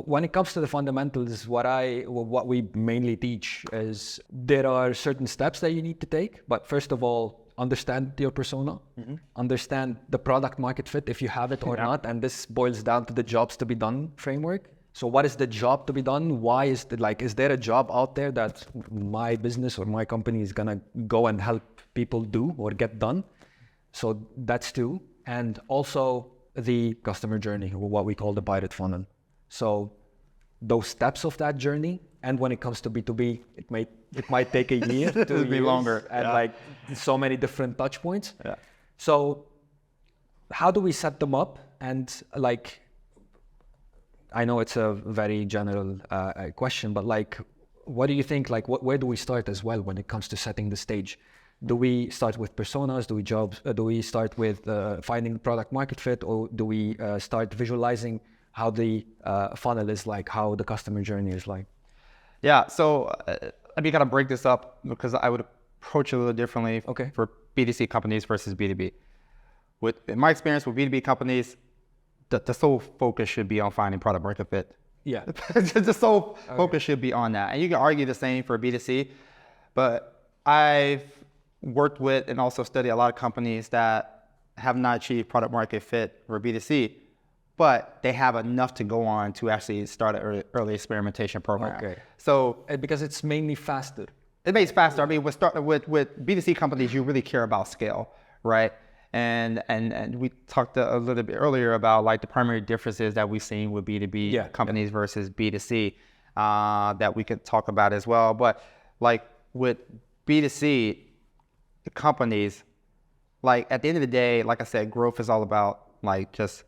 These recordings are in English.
when it comes to the fundamentals, what we mainly teach is there are certain steps that you need to take. But first of all, understand your persona, understand the product market fit if you have it or not. And this boils down to the jobs to be done framework. So what is the job to be done? Why is is there a job out there that my business or my company is gonna go and help people do or get done? So that's two. And also the customer journey, or what we call the pilot funnel. So those steps of that journey, and when it comes to B2B, it might take a year, 2 years, be longer, and so many different touch points. Yeah. So how do we set them up? And I know it's a very general question, but what do you think? Where do we start as well when it comes to setting the stage? Do we start with personas? Do we start with finding product market fit, or do we start visualizing how the funnel is like, how the customer journey is like? Yeah, so let me kind of break this up, because I would approach it a little differently for B2C companies versus B2B. In my experience with B2B companies, the sole focus should be on finding product market fit. Yeah. The sole focus should be on that. And you can argue the same for B2C, but I've worked with and also studied a lot of companies that have not achieved product market fit for B2C, but they have enough to go on to actually start an early experimentation program. Okay. So because it's mainly faster. It makes faster. I mean, with B2C companies, you really care about scale, right? And we talked a little bit earlier about the primary differences that we've seen with B2B companies versus B2C that we could talk about as well. But with B2C companies, at the end of the day, like I said, growth is all about just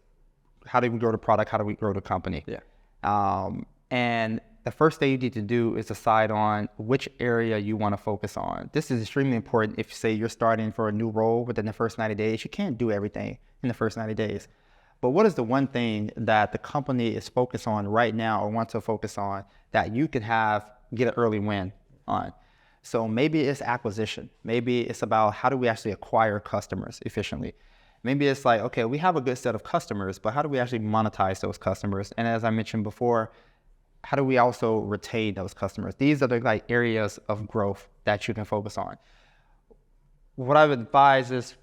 how do we grow the product, how do we grow the company? Yeah. And the first thing you need to do is decide on which area you want to focus on. This is extremely important. If, say, you're starting for a new role within the first 90 days, you can't do everything in the first 90 days. But what is the one thing that the company is focused on right now or wants to focus on that you could get an early win on? So maybe it's acquisition. Maybe it's about how do we actually acquire customers efficiently. Maybe it's okay, we have a good set of customers, but how do we actually monetize those customers? And as I mentioned before, how do we also retain those customers? These are the areas of growth that you can focus on. What I would advise is,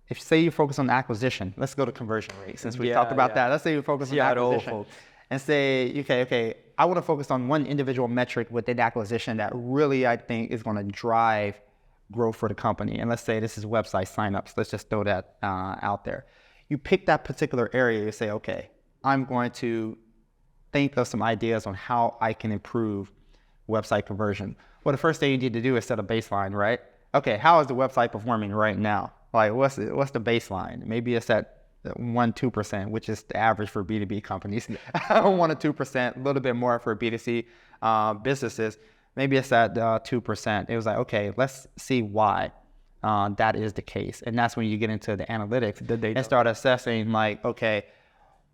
if say you focus on acquisition, let's go to conversion rate since we talked about that. Let's say you focus on acquisition and say, okay, I want to focus on one individual metric within acquisition that really I think is going to drive growth for the company. And let's say this is website signups. Let's just throw that out there. You pick that particular area. You say, okay, I'm going to think of some ideas on how I can improve website conversion. Well, the first thing you need to do is set a baseline, right? Okay, how is the website performing right now? What's the baseline? Maybe it's at 1-2%, which is the average for B2B companies. 1 to 2%, a little bit more for B2C businesses. Maybe it's at 2%. It was okay, let's see why that is the case. And that's when you get into the analytics and start assessing okay,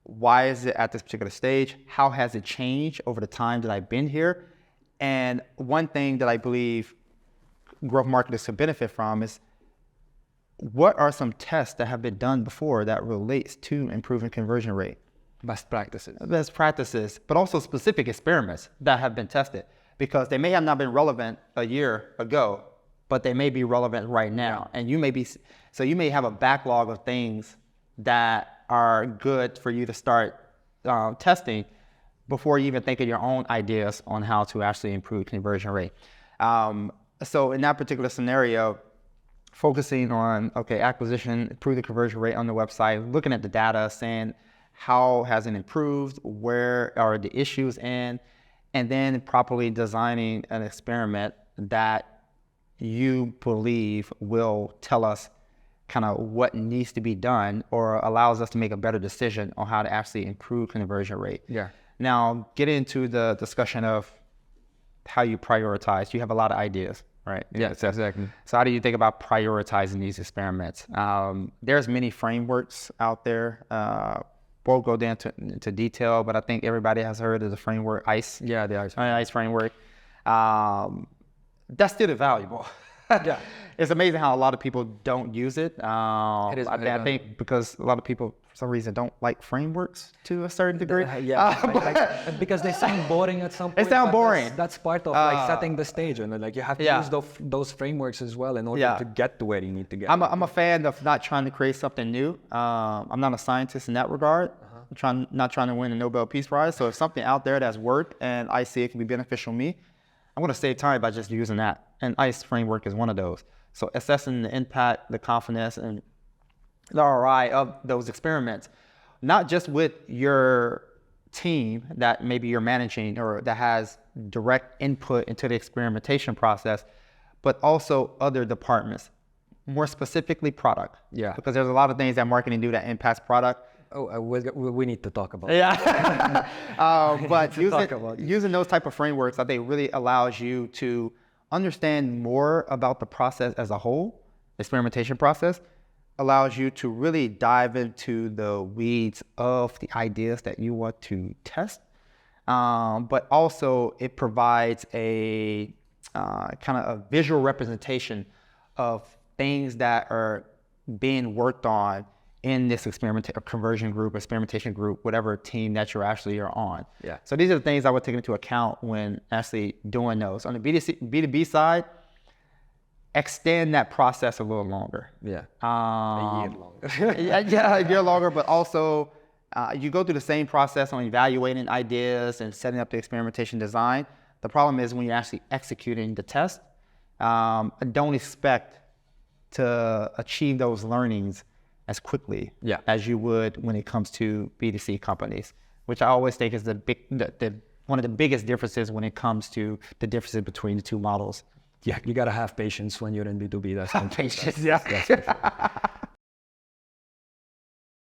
why is it at this particular stage? How has it changed over the time that I've been here? And one thing that I believe growth marketers can benefit from is, what are some tests that have been done before that relates to improving conversion rate? Best practices. Best practices, but also specific experiments that have been tested, because they may have not been relevant a year ago, but they may be relevant right now. And you may have a backlog of things that are good for you to start testing before you even think of your own ideas on how to actually improve conversion rate. So in that particular scenario, focusing on, acquisition, improve the conversion rate on the website, looking at the data, saying how has it improved, where are the issues in, and then properly designing an experiment that you believe will tell us kind of what needs to be done or allows us to make a better decision on how to actually improve conversion rate. Yeah. Now, get into the discussion of how you prioritize. You have a lot of ideas, right? Yeah, exactly. So how do you think about prioritizing these experiments? There's many frameworks out there. Won't go down into detail, but I think everybody has heard of the framework ICE. Yeah, the ICE framework. That's still valuable. It's amazing how a lot of people don't use it. It is. I think because a lot of people for some reason, don't like frameworks to a certain degree. Because they sound boring at some point. They sound boring. That's part of like setting the stage, and like you have to use those frameworks as well in order to get to where you need to get. I'm a fan of not trying to create something new. I'm not a scientist in that regard. I'm not trying to win a Nobel Peace Prize. So if something out there that's worked and I see it can be beneficial to me, I'm going to save time by just using that. And ICE framework is one of those. So assessing the impact, the confidence, and the ROI of those experiments, not just with your team that maybe you're managing or that has direct input into the experimentation process, but also other departments, more specifically product. Yeah. Because there's a lot of things that marketing do that impacts product. Oh, we need to talk about that. But using those type of frameworks, I think really allows you to understand more about the process as a whole. Experimentation process allows you to really dive into the weeds of the ideas that you want to test. But also it provides a kind of a visual representation of things that are being worked on in this conversion group, experimentation group, whatever team that you actually are on. Yeah. So these are the things I would take into account when actually doing those. On the B2B side, extend that process a little longer. Yeah. A year longer. A year longer, but also you go through the same process on evaluating ideas and setting up the experimentation design. The problem is when you're actually executing the test, don't expect to achieve those learnings as quickly as you would when it comes to B2C companies, which I always think is one of the biggest differences when it comes to the differences between the two models. Yeah, you gotta have patience when you're in B2B. That's patience, that's for sure.